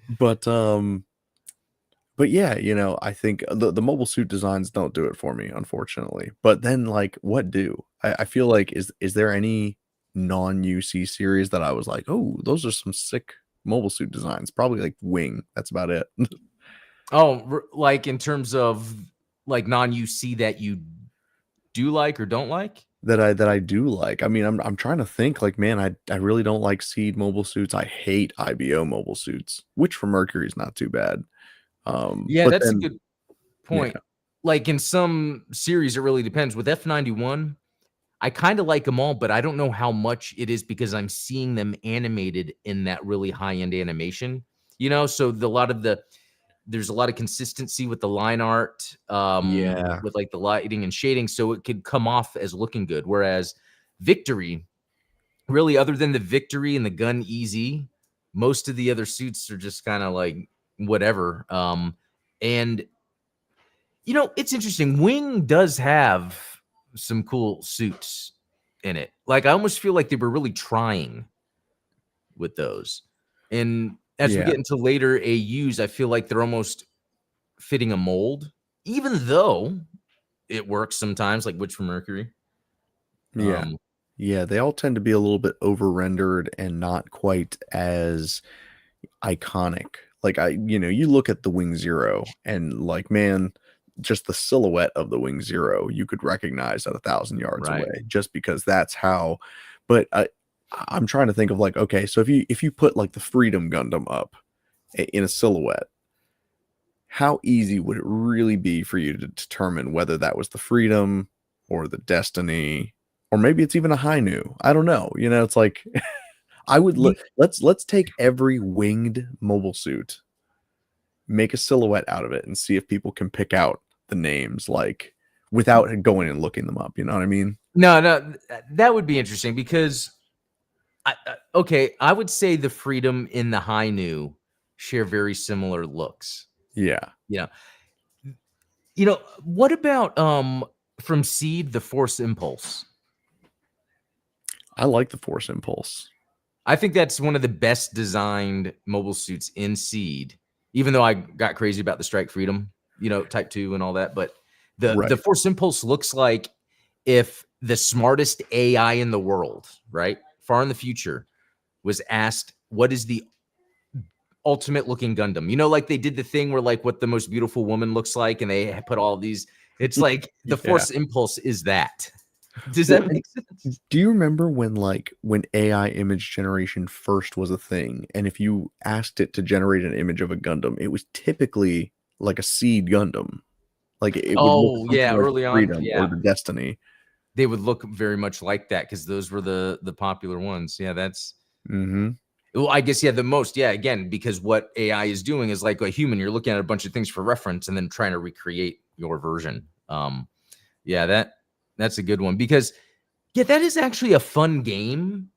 but yeah, I think the mobile suit designs don't do it for me, unfortunately. But then, like, what do? I feel like is there any non-UC series that I was like, oh, those are some sick mobile suit designs? Probably like Wing. That's about it. like in terms of like non-UC that you do like or don't like? that I do like. I mean, I'm trying to think. Like, man, I really don't like Seed mobile suits. I hate IBO mobile suits, which for Mercury is not too bad. Yeah, But that's a then good yeah, point. Like in some series, it really depends. With F91, I kind of like them all, but I don't know how much it is because I'm seeing them animated in that really high-end animation. So there's a lot of consistency with the line art, yeah, with like the lighting and shading, so it could come off as looking good. Whereas Victory, really, other than the Victory and the Gun Easy, most of the other suits are just kind of like whatever. And it's interesting. Wing does have some cool suits in it. Like I almost feel like they were really trying with those. And as we yeah, get into later AUs, I feel like they're almost fitting a mold, even though it works sometimes, like Witch from Mercury. yeah. Yeah, they all tend to be a little bit over rendered and not quite as iconic. Like you look at the Wing Zero and like, man, just the silhouette of the Wing Zero, you could recognize at 1,000 yards Right. away, just because that's how. But I'm trying to think of like, okay, so if you put like the Freedom Gundam up in a silhouette, how easy would it really be for you to determine whether that was the Freedom or the Destiny, or maybe it's even a Hainu? I don't know. It's like I would let's take every winged mobile suit, make a silhouette out of it, and see if people can pick out the names, like, without going and looking them up. You know what I mean? No, that would be interesting because, I would say the Freedom in the Hainu share very similar looks. Yeah, Yeah. What about from Seed, the Force Impulse? I like the Force Impulse. I think that's one of the best designed mobile suits in Seed, even though I got crazy about the Strike Freedom, Type 2 and all that. But the Right. Force Impulse looks like if the smartest AI in the world, right, far in the future, was asked, what is the ultimate looking Gundam? Like they did the thing where like what the most beautiful woman looks like, and they put all these. It's like the Yeah. Force Impulse is that. Does Well, that make sense? do you remember when AI image generation first was a thing, and if you asked it to generate an image of a Gundam, it was typically like a Seed Gundam. Like it would look Oh something yeah, like early the on, Freedom or yeah, the Destiny. they would look very much like that because those were the popular ones. Yeah, that's. Mm-hmm. Well, I guess the most. Yeah, again, because what AI is doing is like a human. You're looking at a bunch of things for reference and then trying to recreate your version. Yeah, that's a good one because Yeah, that is actually a fun game.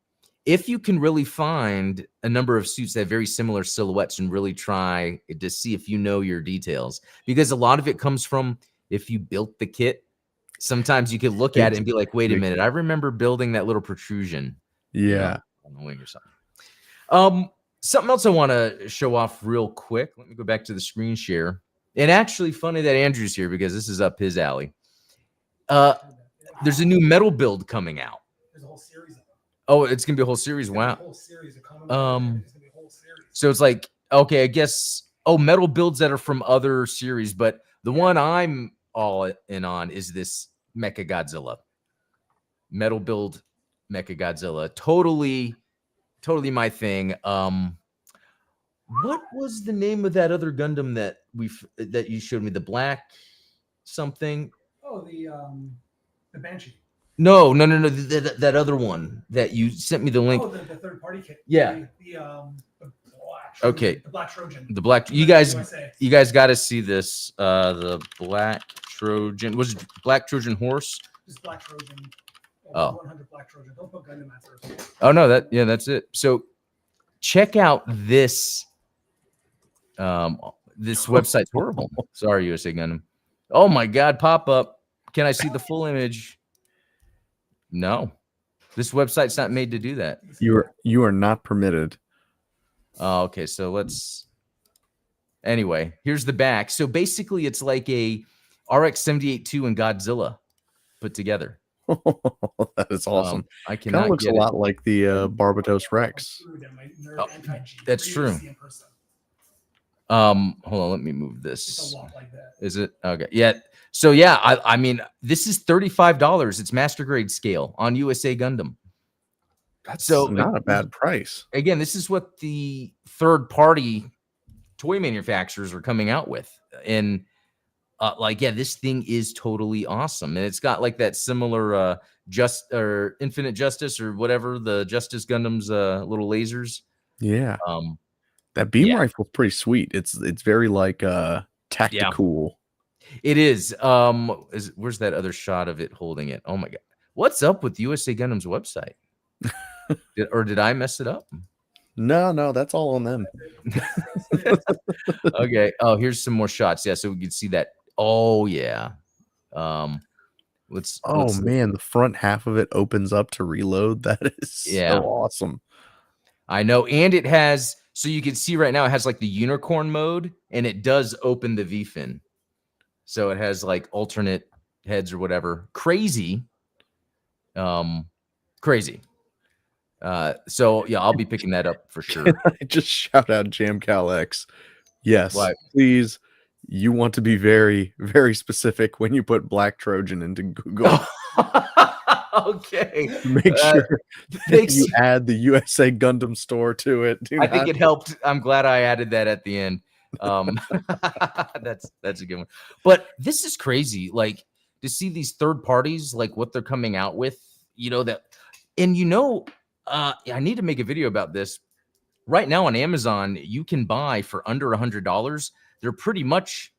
If you can really find a number of suits that have very similar silhouettes and really try to see if you know your details, because a lot of it comes from if you built the kit, sometimes you could look at it and be like, wait a minute, I remember building that little protrusion, Yeah. on the wing or something. Something else I want to show off real quick. Let me go back to the screen share. And actually funny that Andrew's here because this is up his alley. There's a new metal build coming out. There's a whole series of them. Oh, it's gonna be a whole series. Wow. So it's like, okay, I guess. Oh, metal builds that are from other series, but the one I'm all in on is this Mecha Godzilla. Metal build Mecha Godzilla. Totally my thing. What was the name of that other Gundam that you showed me? The black something. Oh, the Banshee. No. That other one that you sent me the link. Oh, the third party kit. Yeah. The black Trojan, okay. The Black Trojan. The black. You guys got to see this. The Black Trojan. Was it Black Trojan horse? Just Black Trojan. Oh. 100 Black Trojan. Don't put Gundam at first. Oh no, that's it. So check out this. This website's horrible. Sorry, USA Gundam. Oh my God, pop up. Can I see the full image? No, this website's not made to do that. You are not permitted. Oh, okay, so let's. Anyway, here's the back. So basically, it's like a RX-78-2 and Godzilla put together. That is awesome. I cannot. Kind of looks a lot like the Barbados Rex. Oh, that's true. Hold on, let me move this. It's a lot like that. Is it? Okay. Yeah. So yeah, I mean, this is $35. It's master grade scale on USA Gundam. That's so not a bad price. Again, this is what the third party toy manufacturers are coming out with. And like, yeah, this thing is totally awesome. And it's got like that similar Infinite Justice or whatever, the Justice Gundam's little lasers. Yeah. That beam rifle is pretty sweet. It's very like tactical. Yeah. It is. Where's that other shot of it holding it? Oh my God. What's up with USA Gundam's website? Did I mess it up? No, that's all on them. Okay. Oh, here's some more shots. Yeah, so we can see that. Oh yeah. Let's man, the front half of it opens up to reload. That is so awesome. I know, and it has, so you can see right now it has like the unicorn mode, and it does open the V-fin. So it has like alternate heads or whatever. Crazy. Crazy. So yeah, I'll be picking that up for sure. I just shout out JamCal X. Yes, please. You want to be very, very specific when you put Black Trojan into Google. Okay. Make sure that you add the USA Gundam store to it. I think it helped. I'm glad I added that at the end. That's a good one. But this is crazy. Like to see these third parties, like what they're coming out with, that, and I need to make a video about this. Right now on Amazon, you can buy for under $100. They're pretty much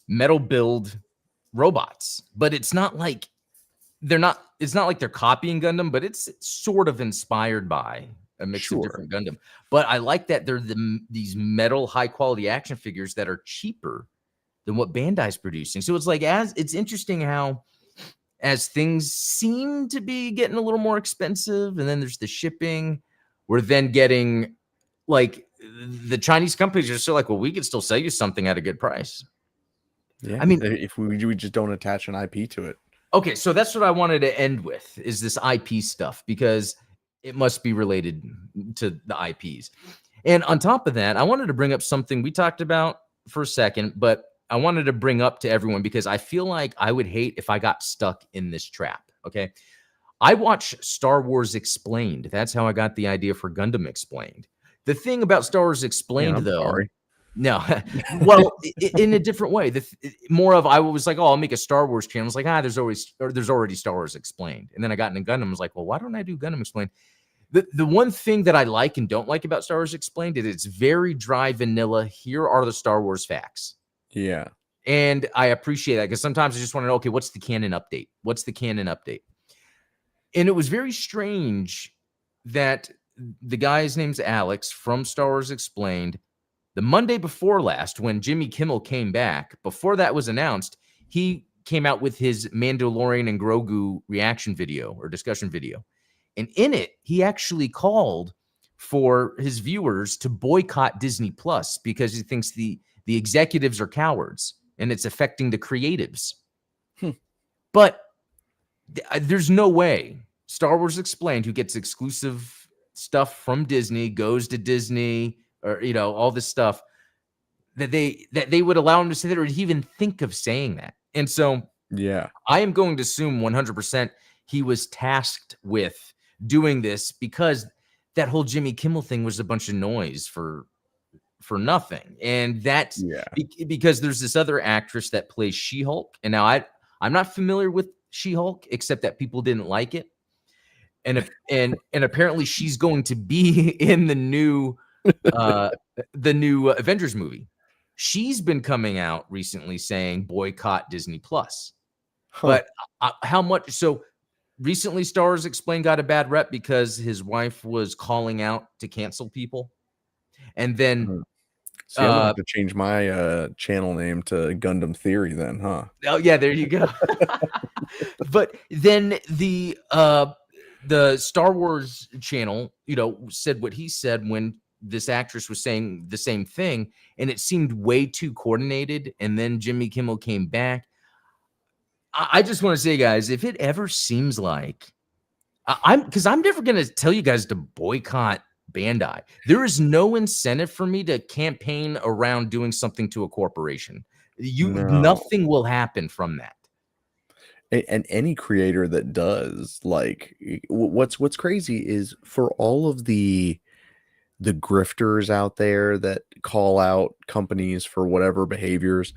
metal build robots, but it's not like they're copying Gundam, but it's sort of inspired by a mix of different Gundam. But I like that they're these metal high quality action figures that are cheaper than what Bandai's producing. So it's like, it's interesting how as things seem to be getting a little more expensive, and then there's the shipping, we're then getting like the Chinese companies are still like, well, we could still sell you something at a good price. Yeah, I mean, if we just don't attach an IP to it. Okay, so that's what I wanted to end with, is this IP stuff, because it must be related to the IPs. And on top of that, I wanted to bring up something we talked about for a second, but I wanted to bring up to everyone because I feel like I would hate if I got stuck in this trap. Okay. I watch Star Wars Explained. That's how I got the idea for Gundam Explained. The thing about Star Wars Explained, no, well, in a different way. I was like, oh, I'll make a Star Wars channel. I was like, there's already Star Wars Explained. And then I got into Gundam. I was like, well, why don't I do Gundam Explained? The one thing that I like and don't like about Star Wars Explained is it's very dry vanilla. Here are the Star Wars facts. Yeah. And I appreciate that because sometimes I just want to know, okay, what's the canon update? What's the canon update? And it was very strange that the guy's name's Alex from Star Wars Explained. The Monday before last, when Jimmy Kimmel came back, before that was announced, he came out with his Mandalorian and Grogu reaction video or discussion video. And in it, he actually called for his viewers to boycott Disney Plus because he thinks the executives are cowards and it's affecting the creatives. But there's no way Star Wars Explained, who gets exclusive stuff from Disney, goes to Disney, or all this stuff, that they would allow him to say that, or even think of saying that. And so yeah, I am going to assume 100% he was tasked with doing this because that whole Jimmy Kimmel thing was a bunch of noise for nothing. And that's because there's this other actress that plays She-Hulk. And now I'm not familiar with She-Hulk, except that people didn't like it. And apparently she's going to be in the new Avengers movie. She's been coming out recently saying boycott Disney Plus. But how much? So recently, Star Wars Explained got a bad rep because his wife was calling out to cancel people, and then see, I'm gonna have to change my channel name to Gundam Theory then, huh? Oh yeah, there you go. But then the Star Wars channel, said what he said when this actress was saying the same thing, and it seemed way too coordinated. And then Jimmy Kimmel came back. I just want to say, guys, if it ever seems like I'm never going to tell you guys to boycott Bandai. There is no incentive for me to campaign around doing something to a corporation. Nothing will happen from that. And any creator that does, like, what's crazy is for all of the grifters out there that call out companies for whatever behaviors,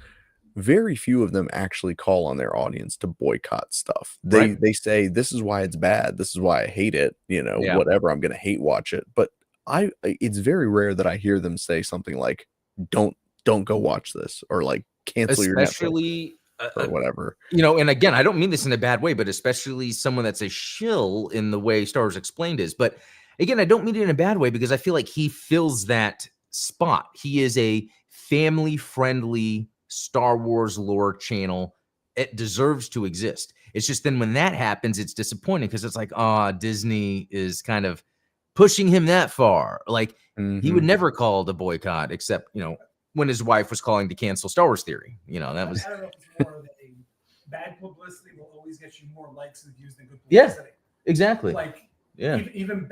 very few of them actually call on their audience to boycott stuff. They say, this is why it's bad, this is why I hate it, whatever, I'm gonna hate watch it. But it's very rare that I hear them say something like, don't go watch this, or like cancel your Netflix or whatever. And again, I don't mean this in a bad way, but especially someone that's a shill in the way Star Wars Explained is. But again, I don't mean it in a bad way, because I feel like he fills that spot. He is a family-friendly Star Wars lore channel. It deserves to exist. It's just then when that happens, it's disappointing, because it's like, Disney is kind of pushing him that far. Like, he would never call it a boycott, except, when his wife was calling to cancel Star Wars Theory. That was... I don't know if it's more that bad publicity will always get you more likes and views than good publicity. Yeah, exactly. Like, even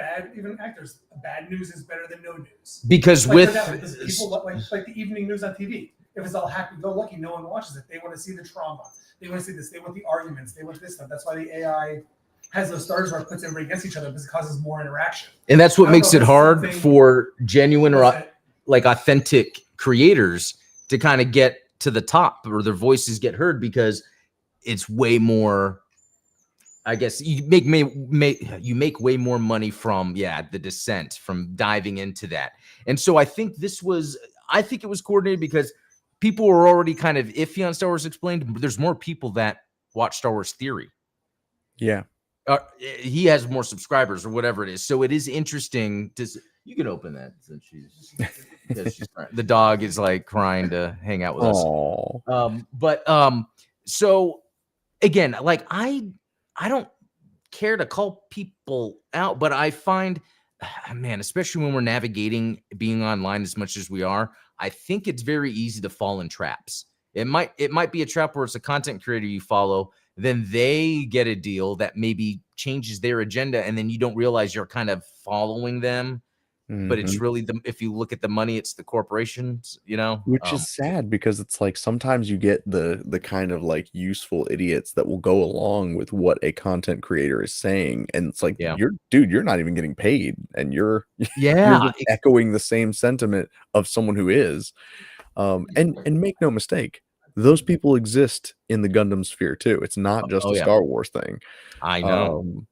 actors, bad news is better than no news. Because because people like the evening news on TV. If it's all happy-go-lucky, no one watches it. They want to see the trauma. They want to see this. They want the arguments. They want this stuff. That's why the AI has those stars where it puts everybody against each other, because it causes more interaction. And that's what makes it hard for genuine or like authentic creators to kind of get to the top, or their voices get heard, because it's way more, I guess you make way more money from the dissent, from diving into that. And so I think it was coordinated because people were already kind of iffy on Star Wars Explained, but there's more people that watch Star Wars Theory. Yeah. He has more subscribers or whatever it is. So it is interesting to... You can open that, since she's the dog is like crying to hang out with us. So again, like I don't care to call people out, but I find, man, especially when we're navigating being online as much as we are, I think it's very easy to fall in traps. It might be a trap where it's a content creator you follow, then they get a deal that maybe changes their agenda, and then you don't realize you're kind of following them. But it's really if you look at the money, it's the corporations, which is sad, because it's like sometimes you get the kind of like useful idiots that will go along with what a content creator is saying, and it's like, you're not even getting paid, and you're just echoing the same sentiment of someone who is. And make no mistake, those people exist in the Gundam sphere too. It's not just a Star Wars thing. I know.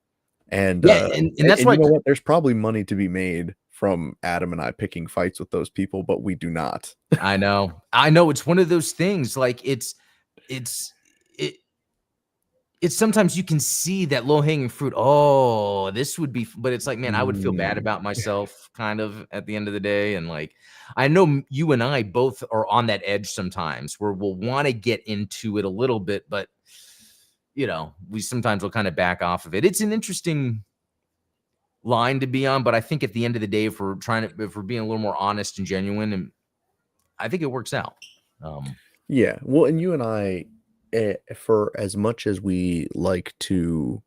And that's why, you know what? There's probably money to be made from Adam and I picking fights with those people, but we do not. I know. It's one of those things. Like it's it's sometimes you can see that low hanging fruit. Oh, this would be, but it's like, man, I would feel bad Mm. about myself kind of at the end of the day. And like, I know you and I both are on that edge sometimes where we'll want to get into it a little bit, but you know, we sometimes will kind of back off of it. It's an interesting line to be on, but I think at the end of the day, if we're being a little more honest and genuine, and I think it works out. Yeah. Well, and you and I, for as much as we like to,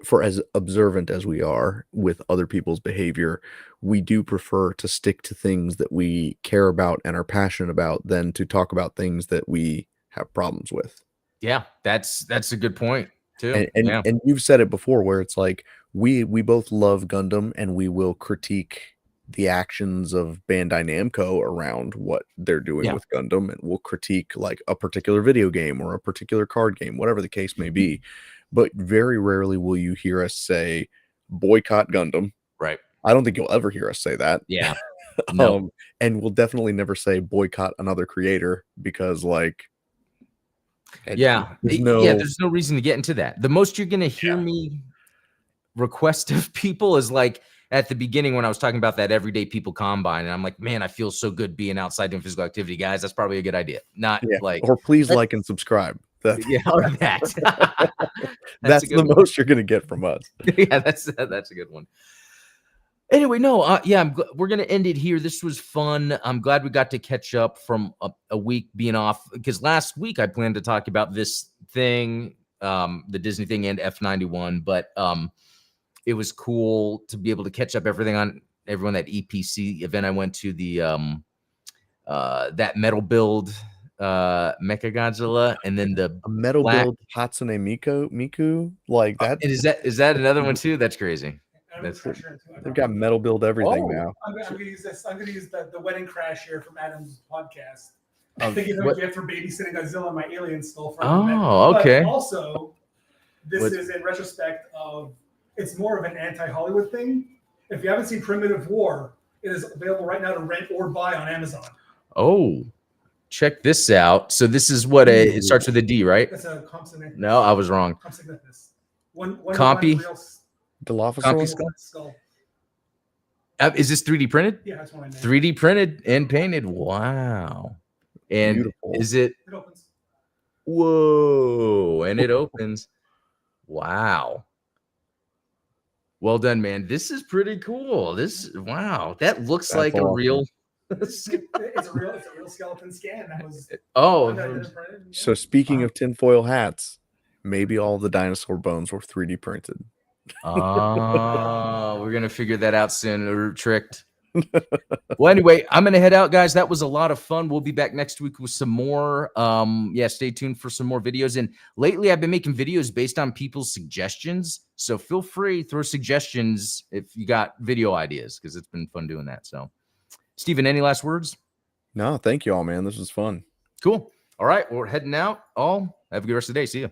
for as observant as we are with other people's behavior, we do prefer to stick to things that we care about and are passionate about than to talk about things that we have problems with. Yeah, that's a good point too. And Yeah. and you've said it before where it's like we both love Gundam and we will critique the actions of Bandai Namco around what they're doing Yeah. with Gundam, and we'll critique like a particular video game or a particular card game, whatever the case may be. But very rarely will you hear us say boycott Gundam. Right. I don't think you'll ever hear us say that. Yeah. No. And we'll definitely never say boycott another creator because like Yeah. there's There's no reason to get into that. The most you're gonna hear me request of people is like at the beginning when I was talking about that everyday people combine, and I'm like, man, I feel so good being outside doing physical activity, guys. That's probably a good idea. Not like, or please like and subscribe. yeah, or that. That's the most you're gonna get from us. Yeah, that's a good one. Anyway, no, we're gonna end it here. This was fun. I'm glad we got to catch up from a week being off, because last week I planned to talk about this thing, the Disney thing and F91, but it was cool to be able to catch up everyone that EPC event I went to, the that metal build Mecha Godzilla, and then the metal build Hatsune Miku like that. And is that another one too? That's crazy. They've got metal build everything now. I'm gonna use this. I'm gonna use the wedding crash here from Adam's podcast. I'm thinking of a gift for babysitting Godzilla, my alien stole from. Oh, okay. But also, this is in retrospect of it's more of an anti-Hollywood thing. If you haven't seen Primitive War, it is available right now to rent or buy on Amazon. Oh, check this out. So this is what it starts with a D, right? That's a consonant. No, I was wrong. Compy skull. Is this 3D printed? Yeah, that's what I meant. 3D printed and painted. Wow. And beautiful. Is it? It opens. Whoa. And it opens. Wow. Well done, man. This is pretty cool. Wow. That looks like awesome. a real. It's a real skeleton scan. That was. So speaking of tinfoil hats, maybe all the dinosaur bones were 3D printed. Oh, we're gonna figure that out soon. We're tricked. Well, anyway, I'm gonna head out, guys. That was a lot of fun. We'll be back next week with some more. Stay tuned for some more videos. And lately, I've been making videos based on people's suggestions. So feel free, throw suggestions if you got video ideas, because it's been fun doing that. So, Steven, any last words? No, thank you all, man. This was fun. Cool. All right, we're heading out. All have a good rest of the day. See you.